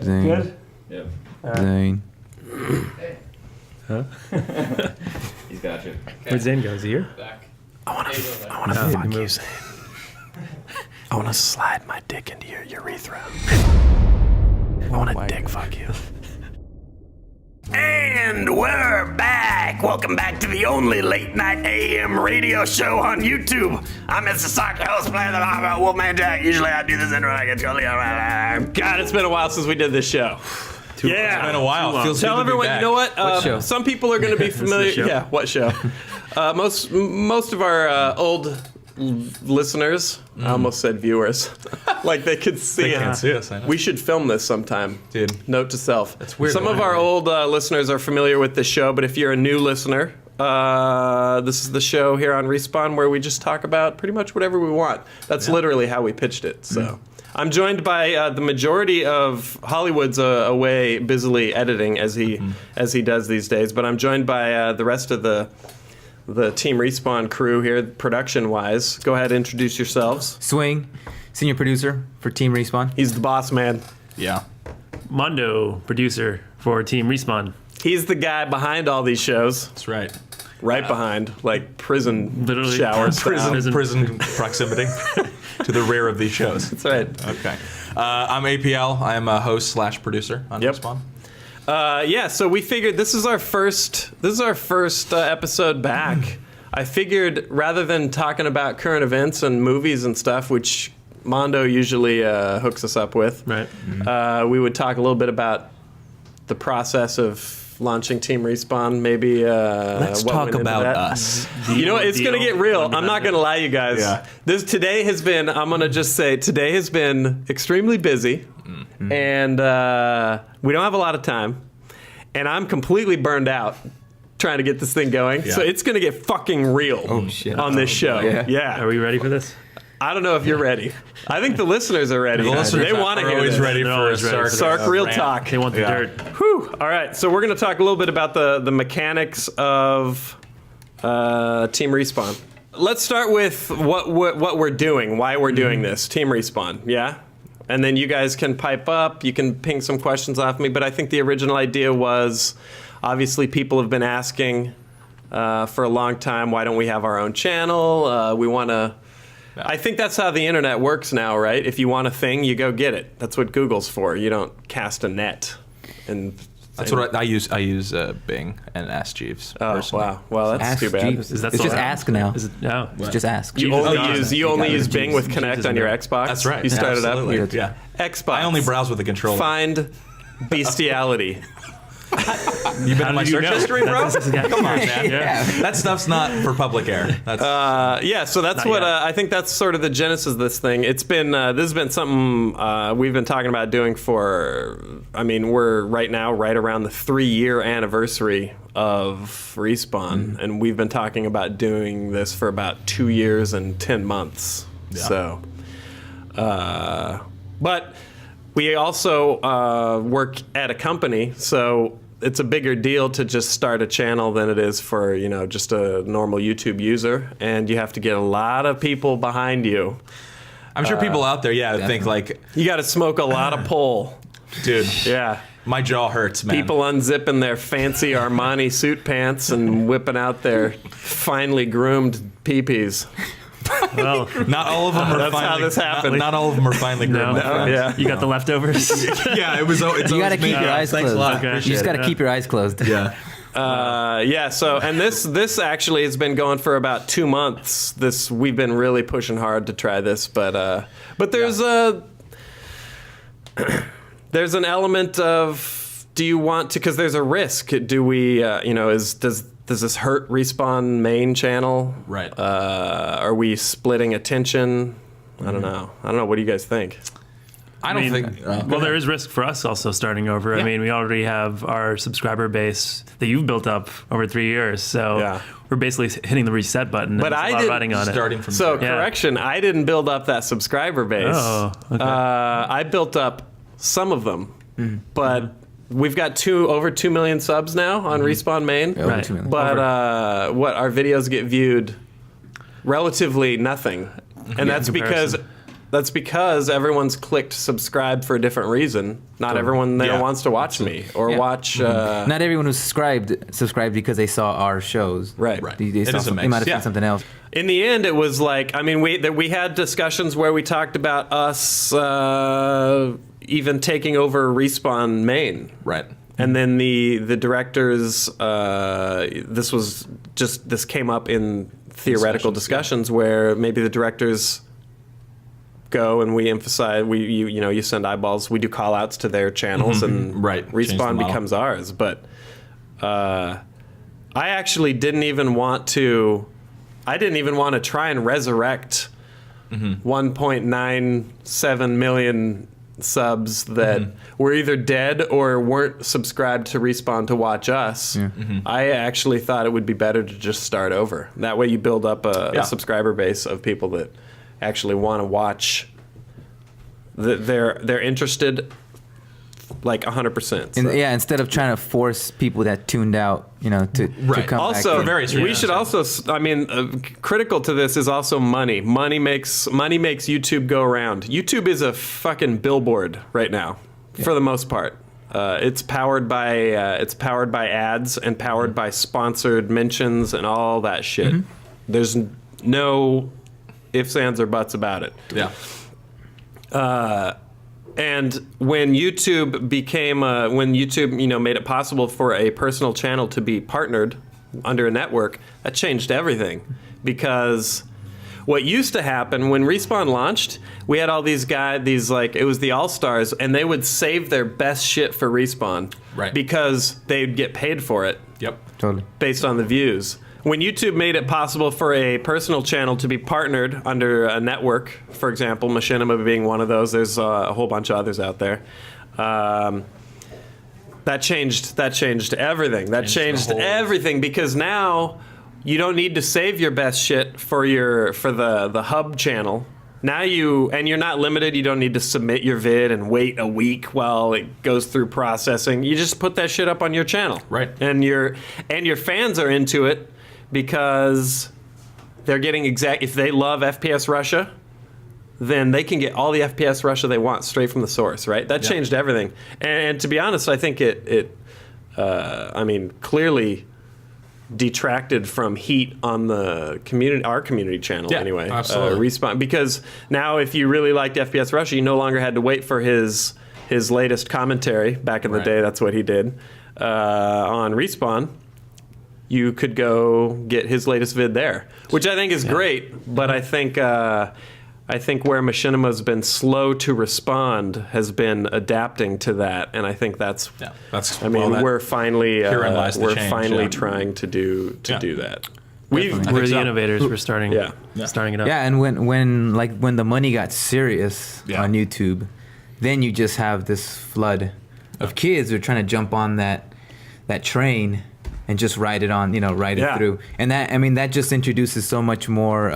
Zane. Good? Yep. Zane. Huh? He's got you. Where'd Zane go? Is he here? Back. I want to he fuck you, moved. Zane. I want to slide my dick into your urethra. I want to dick fuck you. And we're back! Welcome back to the only late night AM radio show on YouTube. I'm Mr. Sock, host, playing the about Wolfman Jack. Usually I do this intro, I get totally God, it's been a while since we did this show. It's been a while. Feels Tell good to be everyone, back. you know what? What show? Some people are going to be familiar. show? Yeah, what show? Most of our old listeners, I almost said viewers, like they could see They it. can't see us, I know. We should film this sometime. Dude. Note to self. That's weird. Some of our old listeners are familiar with the show, but if you're a new listener, this is the show here on Respawn where we just talk about pretty much whatever we want. That's literally how we pitched it. So I'm joined by the majority of Hollywood's away busily editing as he does these days, but I'm joined by the rest of the Team Respawn crew here, production-wise. Go ahead and introduce yourselves. Swing, senior producer for Team Respawn. He's the boss man. Yeah. Mondo, producer for Team Respawn. He's the guy behind all these shows. That's right. Right behind, like prison Literally. shower style. Prison proximity to the rear of these shows. That's right. Okay. I'm APL. I'm a host / producer on Yep. Respawn. Yeah, so we figured this is our first episode back. I figured rather than talking about current events and movies and stuff, which Mondo usually hooks us up with, Right. we would talk a little bit about the process of launching Team Respawn. Maybe Let's what talk went into about that. us. You know, it's gonna get real. I'm not gonna lie, you guys. Yeah. Today has been. I'm gonna just say today has been extremely busy, and we don't have a lot of time, and I'm completely burned out trying to get this thing going. Yeah. So it's gonna get fucking real shit. on this show. Yeah. Are we ready for this? I don't know if you're ready. I think the listeners are ready. The listeners They want to are hear always this. ready They're for a always ready. Sark real rant. talk. They want the Yeah. dirt. Whew. All right, so we're going to talk a little bit about the mechanics of Team Respawn. Let's start with what we're doing, why we're doing this. Team Respawn, yeah? And then you guys can pipe up, you can ping some questions off me, but I think the original idea was, obviously people have been asking for a long time, why don't we have our own channel? We want to... I think that's how the internet works now, right? If you want a thing, you go get it. That's what Google's for. You don't cast a net. And That's what I use. I use Bing and Ask Jeeves. Oh, personally. wow. Well, that's Ask too bad. Jeeves. Is that It's still just around? ask now. Is it? No. It's just ask. You Jeeves only is gone. use You got it. Bing with Jeeves Connect is on your there. Xbox. That's right. You started Absolutely. up. Yeah. Xbox. I only browse with the controller. Find bestiality. You've been in my do you search know? history, bro? That's exactly- Come on, man. Yeah. That stuff's not for public air. That's Yeah, so that's Not what yet. I think that's sort of the genesis of this thing. It's been this has been something we've been talking about doing for. I mean, we're right now right around the 3-year anniversary of Respawn, and we've been talking about doing this for about 2 years and 10 months. Yeah. So, but we also work at a company, so it's a bigger deal to just start a channel than it is for, just a normal YouTube user, and you have to get a lot of people behind you. I'm sure people out there, think like, You got to smoke a lot of pole. dude, Yeah. my jaw hurts, man. People unzipping their fancy Armani suit pants and whipping out their finely groomed peepees. Well, Not all of them are That's how finely. this happened. Not all of them are finely groomed. my friend. Yeah. you got the leftovers. Yeah, it was. It's You got to always keep me. your eyes Thanks a closed. lot. Okay. You just got to Yeah. keep your eyes closed. Yeah. So this actually has been going for about 2 months. We've been really pushing hard to try this, but there's there's an element of, do you want to, because there's a risk. Do we does this hurt Respawn main channel? Right. Are we splitting attention? I don't know. What do you guys think? I don't think. Well, there is risk for us also starting over. I mean, we already have our subscriber base that you've built up over 3 years, so Yeah. we're basically hitting the reset button. But and there's I a lot didn't- riding on it. starting from So zero. correction, I didn't build up that subscriber base. Oh, okay. I built up some of them, but we've got over 2 million subs now on Respawn main. Over Right. 2 million. But our videos get viewed relatively nothing, and that's because comparison. That's because everyone's clicked subscribe for a different reason. Not everyone there Yeah. wants to watch me or Yeah. watch. Not everyone who's subscribed because they saw our shows. Right. Right. They It is a they mix. might have Yeah. seen something else. In the end, it was like, I mean, we had discussions where we talked about us even taking over Respawn Main. Right. And then the directors, this came up in theoretical discussions where maybe the directors go and we emphasize, you send eyeballs, we do call outs to their channels and Right. Change the Respawn model. becomes ours. But I actually didn't even want to try and resurrect 1.97 million subs that were either dead or weren't subscribed to Respawn to watch us. I actually thought it would be better to just start over. That way you build up a subscriber base of people that actually want to watch. They're interested like 100%. And yeah, instead of trying to force people that tuned out, to Right. come Also, back. various we reasons. should also. I mean, critical to this is also money. Money makes YouTube go around. YouTube is a fucking billboard right now, for the most part. It's powered by ads and powered by sponsored mentions and all that shit. There's no ifs, ands, or buts about it. Yeah. And when YouTube made it possible for a personal channel to be partnered under a network, that changed everything. Because what used to happen when Respawn launched, we had all these guys, it was the all-stars, and they would save their best shit for Respawn. Right. Because they'd get paid for it Yep. Totally. based on the views. When YouTube made it possible for a personal channel to be partnered under a network, for example, Machinima being one of those, there's a whole bunch of others out there. That changed everything. That changed everything because now you don't need to save your best shit for the hub channel. Now you're not limited. You don't need to submit your vid and wait a week while it goes through processing. You just put that shit up on your channel. Right. And your fans are into it because they're getting if they love FPS Russia, then they can get all the FPS Russia they want straight from the source, right? That changed everything. And to be honest, I think it clearly detracted from heat on the community, our community channel anyway. Absolutely. Respawn, because now if you really liked FPS Russia, you no longer had to wait for his latest commentary. Back in the day, that's what he did on Respawn. You could go get his latest vid there, which I think is great. But I think where Machinima's been slow to respond has been adapting to that, and I think that's. Yeah. That's. We're finally herein lies the change, trying to do that. We're the so. innovators. We're starting it up. Yeah, and when the money got serious on YouTube, then you just have this flood of kids who are trying to jump on that train and just ride it on, ride it through. And that just introduces so much more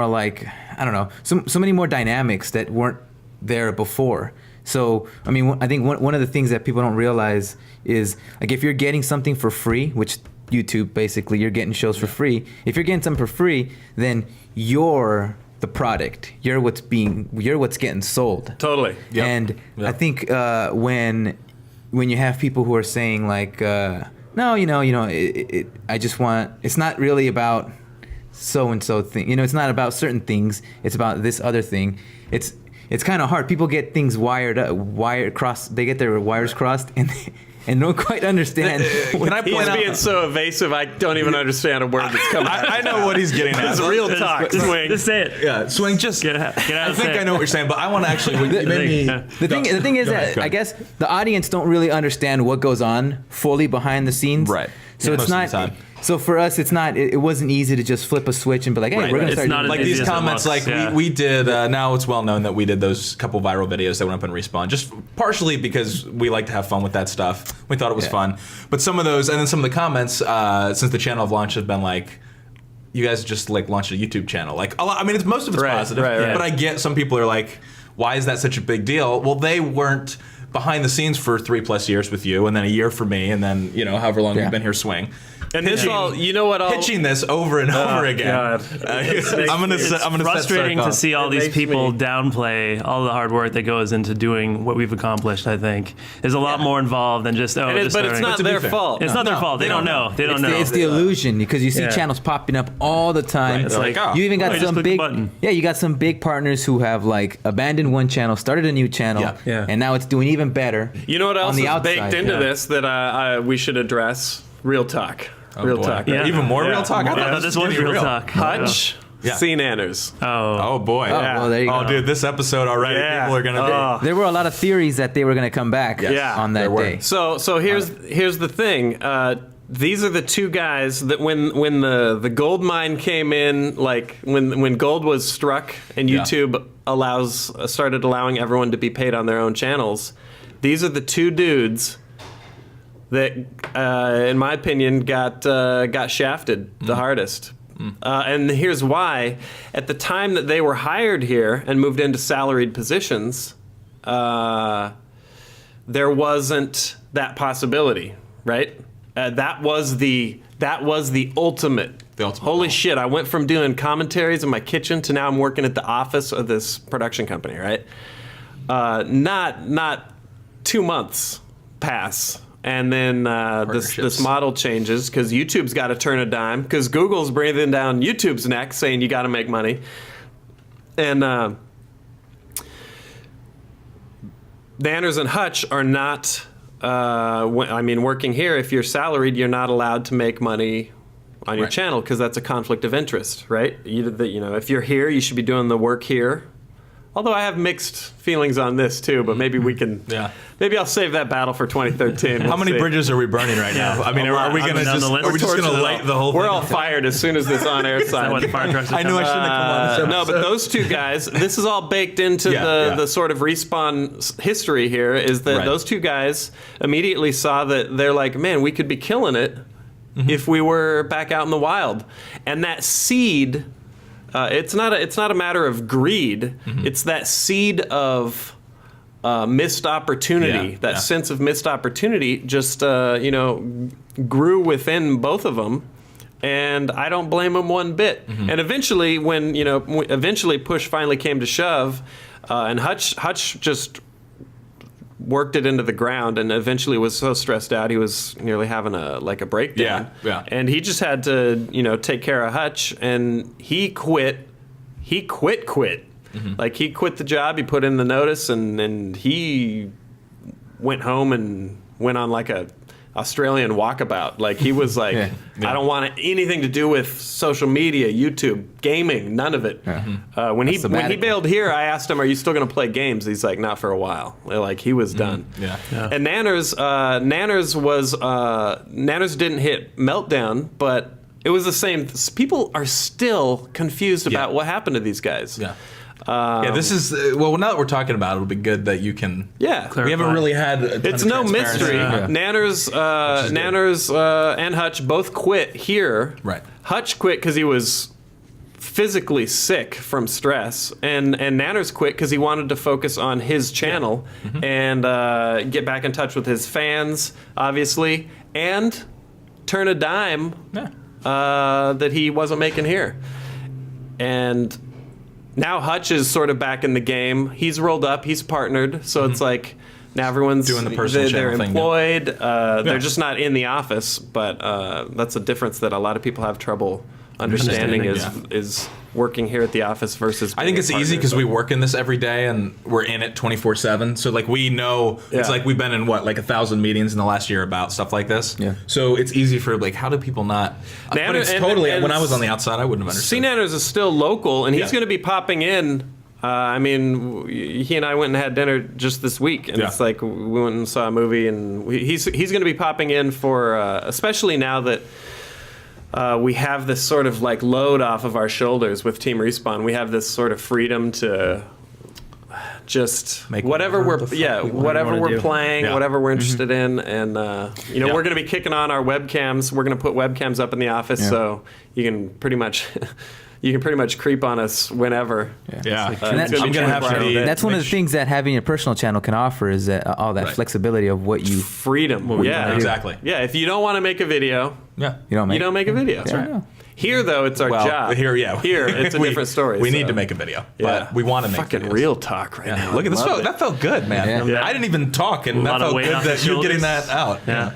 like, I don't know, so many more dynamics that weren't there before. So, I think one of the things that people don't realize is, like, if you're getting something for free, which YouTube, basically, you're getting shows for free. If you're getting something for free, then you're the product. You're what's getting sold. Totally. Yep. And Yep. I think when you have people who are saying like, no, I just want. It's not really about so and so thing. It's not about certain things. It's about this other thing. It's kind of hard. People get things crossed. They get their wires crossed and don't quite understand. Can I point He's out? being so evasive, I don't even understand a word that's coming out. I know what he's getting at. It's real talk, Swing. Just say it. Yeah, Swing. Just Get out. I think I know what you're saying, but I want to actually. You made me. The thing is Go that ahead, go I ahead. guess the audience don't really understand what goes on fully behind the scenes. Right. So Yeah, it's most of not. the time. So for us, it's not. It wasn't easy to just flip a switch and be like, "Hey, Right, we're gonna right. start." It's not doing as Like easy these as it comments, looks, like yeah. we did. Now it's well known that we did those couple viral videos that went up in Respawn, just partially because we like to have fun with that stuff. We thought it was fun, but some of those, and then some of the comments since the channel of launch have been like, "You guys just like launched a YouTube channel." Like a lot. I mean, most of it's Right, positive, right. but I get some people are like, "Why is that such a big deal?" Well, they weren't behind the scenes for 3+ years with you, and then a year for me, and then however long Yeah. we've been here swing. And this all, you know what? Pitching this over and over again. God. I'm gonna Frustrating to see all these makes people me- downplay all the hard work that goes into doing what we've accomplished. I think there's a lot more involved than just But it's starting. not to be their fair. fault. It's not their fault. They don't know. They don't know. It's the illusion because you see Yeah. channels popping up all the time. It's like, oh, you even got just some click the big, button. you got some big partners who have like abandoned one channel, started a new channel, Yeah. Yeah. and now it's doing even better. You know what else on the is outside. baked into Yeah. this that we should address? Real talk. Real boy. talk. Yeah. Even more Yeah. real talk. I thought Yeah, this this was was getting real talk. Hutch, Yeah. Seananners. Oh boy. well, there you Oh, go. dude, this episode already, Yeah. people are gonna. There were a lot of theories that they were going to come back Yeah. on that there were. day. So here's the thing. These are the two guys that when the gold mine came in, like when gold was struck and Yeah. YouTube started allowing everyone to be paid on their own channels. These are the two dudes that, in my opinion, got shafted the hardest. And here's why. At the time that they were hired here and moved into salaried positions, there wasn't that possibility, right? That was the ultimate. The ultimate Holy goal. shit! I went from doing commentaries in my kitchen to now I'm working at the office of this production company, right? Not 2 months pass, and then this Partnerships. model changes because YouTube's got to turn a dime because Google's breathing down YouTube's neck, saying you got to make money, and Seananners and Hutch are not. Working here, if you're salaried, you're not allowed to make money on your Right. channel because that's a conflict of interest, right? If you're here, you should be doing the work here. Although I have mixed feelings on this too, but maybe we can. Yeah. Maybe I'll save that battle for 2013. How We'll many see. bridges are we burning right now? I mean, A lot. are we I'm gonna down just the list. are we just Torching gonna it light all. the whole We're thing? all fired as soon as this on air Is that what the sign. fire trucks are I knew I shouldn't have come on this No, episode. but those two guys, this is all baked into Yeah. the sort of Respawn history here, is that Right. those two guys immediately saw that they're like, man, we could be killing it Mm-hmm. if we were back out in the wild. And that seed, it's not a matter of greed, Mm-hmm. it's that seed of missed opportunity, Yeah, that yeah. sense of missed opportunity just, grew within both of them. And I don't blame them one bit. Mm-hmm. And eventually, when eventually push finally came to shove, and Hutch just worked it into the ground, and eventually was so stressed out he was nearly having a breakdown. Yeah. And he just had to take care of Hutch, and he quit. He quit. Mm-hmm. Like he quit the job. He put in the notice, and he went home and went on like a Australian walkabout. Like he was like, Yeah. I don't want anything to do with social media, YouTube, gaming, none of it. When he sabbatical. bailed here, I asked him, "Are you still going to play games?" He's like, "Not for a while." Like he was done. Yeah. And Seananners didn't hit meltdown, but it was the same. People are still confused about what happened to these guys. Yeah. Yeah, this is well. Now that we're talking about it, it'll be good that you can. Yeah. We haven't really had. A ton It's of no mystery. transparency. Seananners and Hutch both quit here. Right. Hutch quit because he was physically sick from stress, and Seananners quit because he wanted to focus on his channel and get back in touch with his fans, obviously, and turn a dime Yeah. that he wasn't making here. And now Hutch is sort of back in the game. He's rolled up. He's partnered. So it's like now everyone's Doing the personal they're channel thing, yeah. employed. They're just not in the office. But that's a difference that a lot of people have trouble understanding is working here at the office versus. I think being it's a easy partner. because we work in this every day and we're in it 24/7. So like we know it's Yeah. like we've been in what like 1,000 meetings in the last year about stuff like this. Yeah. So it's easy for like how do people not? But it's and- totally and when I was on the outside I wouldn't have understood. Seananners is still local, and he's Yeah. going to be popping in. He and I went and had dinner just this week, and Yeah. it's like we went and saw a movie, and he's going to be popping in for, especially now that we have this sort of like load off of our shoulders with Team Respawn. We have this sort of freedom to just Make whatever whatever we're the fuck we whatever wanna we're do. playing, Yeah. whatever we're interested in, and Yeah. we're going to be kicking on our webcams. We're going to put webcams up in the office, so you can pretty much you can pretty much creep on us whenever. Yeah. It's And gonna I'm be gonna have 24 hours a day. to. That's one of the things that having a personal channel can offer is that all that Right. flexibility of what you freedom. you Yeah, wanna do. Exactly. Yeah, if you don't want to make a video, Yeah. you don't make. you don't make a video. That's right. Here, though, it's our Well, job. here, yeah. Here, it's a different story. We so. need to make a video, Yeah. but we want to make fucking videos. real talk right now. Look at this. Love it. That felt good, man. Yeah. Yeah. I didn't even talk, and A that lot of felt weight good off that the you're getting shoulders. that out. Yeah.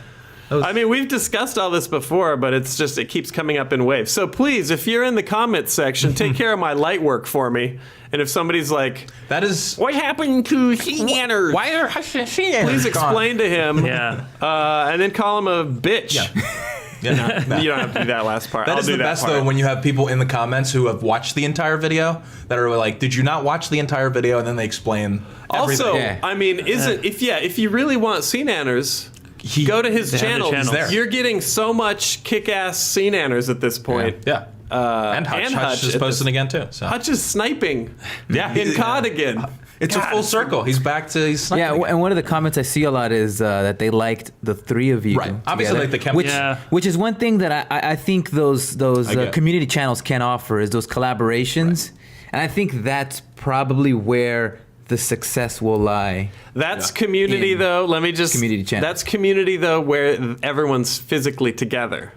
I mean, we've discussed all this before, but it's just, it keeps coming up in waves. So please, if you're in the comments section, take care of my light work for me. And if somebody's like, That is. what happened to Seananners? Why are Seananners Please gone? explain to him, Yeah. and then call him a bitch. Yeah. No. You don't have to do that last part. That I'll is do the that best part. though when you have people in the comments who have watched the entire video that are like, "Did you not watch the entire video?" And then they explain. Also, everything. Yeah. I mean, if you really want Seananners, He- go to his They have the channel. channels. there. You're getting so much kick-ass Seananners at this point. Yeah. And Hutch. and Hutch Hutch is at posting this- again too. So Hutch is sniping yeah, in COD again. It's God, a full circle. He's back to he's sniping Yeah, again. and one of the comments I see a lot is that they liked the three of you. Right. Obviously, together, like the chemistry. which, Yeah. which is one thing that I think those get. community channels can offer is those collaborations, and I think that's probably where the success will lie. That's community, In though. Let me just community channel. That's community, though, where everyone's physically together,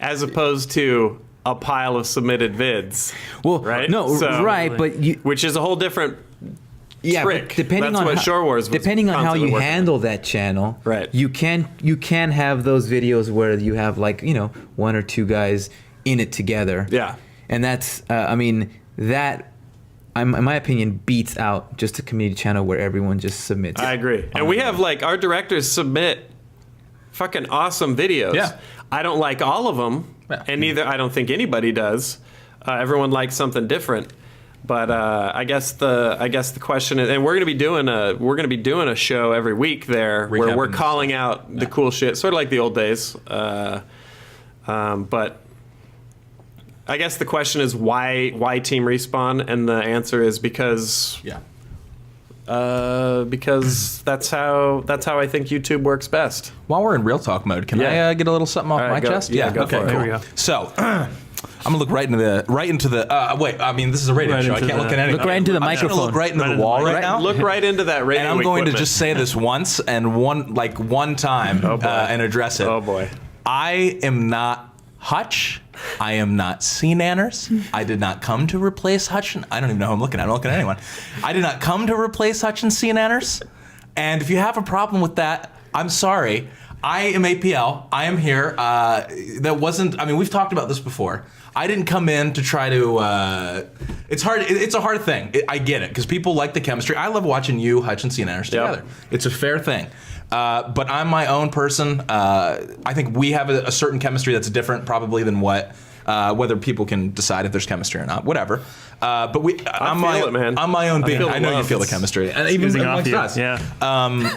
as opposed to a pile of submitted vids, Well, Right? no, So- right, but you, which is a whole different yeah, but trick. depending That's on what how, Shore Wars was depending on how constantly you working handle that channel, Right. You can have those videos where you have like one or two guys in it together. Yeah. and that's I mean that. In my opinion, beats out just a community channel where everyone just submits. I agree. And we have like our directors submit fucking awesome videos. Yeah. I don't like all of them, Yeah. and neither I don't think anybody does. Everyone likes something different. But I guess the question is, and we're gonna be doing a show every week there where we're Recapping calling out the cool shit, sort of like the old days. But I guess the question is why Team Respawn, and the answer is because yeah. because that's how I think YouTube works best. While we're in real talk mode, can Yeah. I get a little something off All right, my go. chest? Yeah, go okay, for it. cool. There we go. So, I'm gonna look right into the. Wait, I mean, this is a radio Right show. I into can't look the- at anything. Look right into the I'm just gonna microphone. look right into Right the into the wall mic. right now. Look right into that radio. and I'm going to equipment. just say this once and one time and address it. Oh boy. I am not Hutch. I am not Seananners. I did not come to replace Hutch. I don't even know who I'm looking at. I'm not looking at anyone. I did not come to replace Hutch and Seananners. And if you have a problem with that, I'm sorry. I am APL. I am here. That wasn't. I mean, we've talked about this before. I didn't come in to try to. It's hard. It's a hard thing. I get it because people like the chemistry. I love watching you, Hutch, and Seananners together. It's a fair thing. But I'm my own person. I think we have a certain chemistry that's different, probably than what. Whether people can decide if there's chemistry or not, whatever. But I'm feel it, man. I'm my own being. feel the I know you love. feel the chemistry, and even Oozing off amongst you. us. Yeah.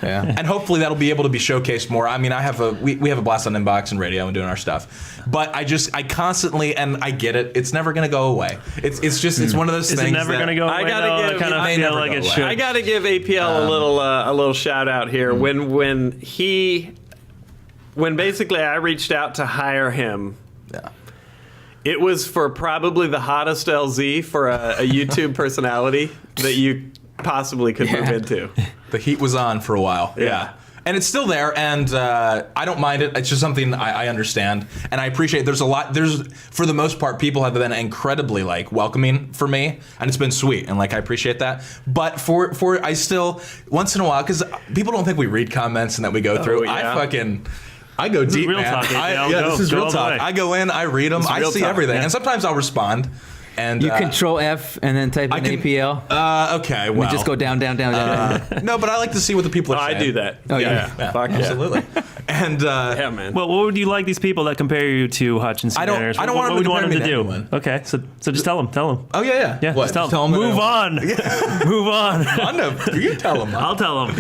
Yeah. And hopefully that'll be able to be showcased more. I mean, we have a blast on Inbox and radio and doing our stuff, but I constantly, and I get it. It's never gonna go away. It's one of those Is things. it never that- going to go away? I gotta though? give- I kind it of may feel never like go it away. should. I gotta give APL a little shout out here. When basically I reached out to hire him, Yeah. it was for probably the hottest LZ for a YouTube personality that you possibly could move into. The heat was on for a while. Yeah. And it's still there, and I don't mind it. It's just something I understand, and I appreciate. There's for the most part, people have been incredibly like welcoming for me, and it's been sweet, and like I appreciate that. But I still once in a while, because people don't think we read comments and that we go through. yeah. I go is deep, real man. talk, APL. This is Go real all the talk. way. I go in, I read them, I real see talk, everything, yeah. and sometimes I'll respond. And You Control F and then type in can- APL. Okay, and well, just go down. No, but I like to see what the people are I saying. do that. Oh, yeah. Fuck yeah. Absolutely. And Yeah, man. Well, what would you like these people that compare you to Hutch and I don't- Seananners? I don't What want them would to you want compare them to me to do? anyone. Okay, so just tell them. oh yeah. Yeah, What? just tell them. them Move on. Move on. You tell them. I'll tell them.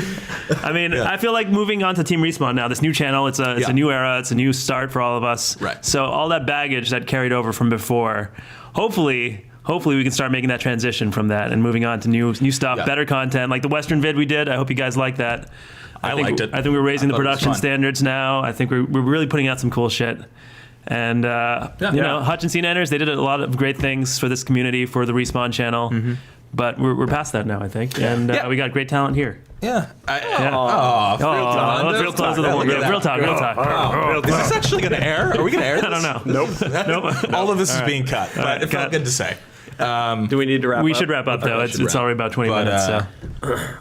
I mean, I feel like moving on to Team Respawn now, this new channel, it's Yeah. a new era, it's a new start for all of us. Right. So all that baggage that carried over from before, hopefully we can start making that transition from that and moving on to new stuff, Yeah. better content, like the Western vid we did. I hope you guys like that. I think, liked it. I think we're raising I the thought it was production fun. standards now. I think we're really putting out some cool shit. And, you know, Hutch and Seananners, they did a lot of great things for this community, for the Respawn channel. But we're past that now, I think. And we got great talent here. Yeah. Real talk. Real talk. Is this actually going to air? Are we going to air this? I don't know. Nope. All of this is being cut, but it felt good to say. Do we need to wrap up? We should wrap up, though. It's already about 20 minutes. So.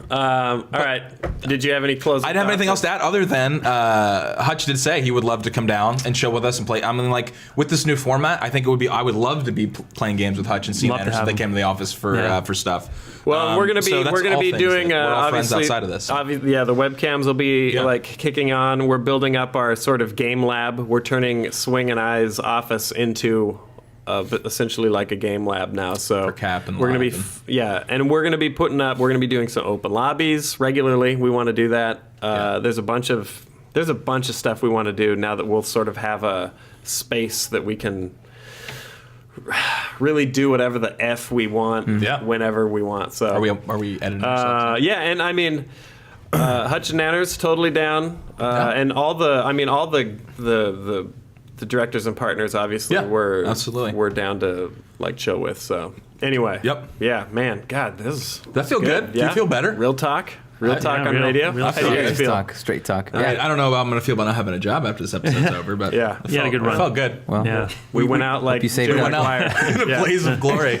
All right. Did you have any closing I didn't have thoughts? anything else to add other than Hutch did say he would love to come down and chill with us and play. I mean, like, with this new format, I think I would love to be playing games with Hutch and Seananners if they came to the office for stuff. Well, we're gonna be doing we're all friends obviously outside of this. Yeah, the webcams will be like kicking on. We're building up our sort of game lab. We're turning Swing and I's office into essentially like a game lab now. So For Cap and we're gonna be Live and we're gonna be doing some open lobbies regularly. We want to do that. There's a bunch of stuff we want to do now that we'll sort of have a space that we can really do whatever the F we want whenever we want. So Are we editing ourselves? yeah, and I mean, Hutch and Nanners totally down, and all the directors and partners obviously we're down to like chill with. So anyway, yeah, man, God, Does that feel good? Do you feel better? Real talk on real- radio. real How do you guys feel? Straight talk. I don't know how I'm going to feel about not having a job after this episode's over, but Yeah. You had a good it run. felt good. Well, Yeah. We went out like you saved Jim it. McGuire. In a blaze of glory.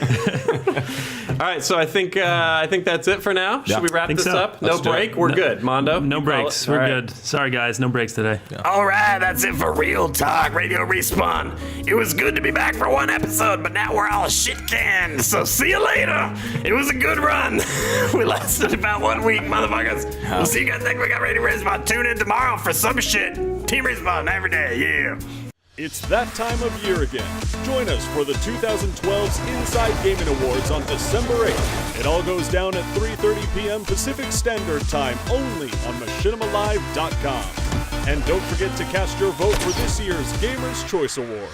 All right, so I think that's it for now. Should we wrap Think this so. up? No Let's do it. break. We're good. Mondo, No you call breaks. it? We're All right. good. Sorry, guys. No breaks today. All right, that's it for Real Talk Radio Respawn. It was good to be back for one episode, but now we're all shit canned. So see you later. It was a good run. We lasted about 1 week, motherfuckers. We'll see you guys next week on Radio Respawn. Tune in tomorrow for some shit. Team Respawn every day. Yeah. It's that time of year again. Join us for the 2012's Inside Gaming Awards on December 8th. It all goes down at 3:30 p.m. Pacific Standard Time only on machinimalive.com. And don't forget to cast your vote for this year's Gamers' Choice Award.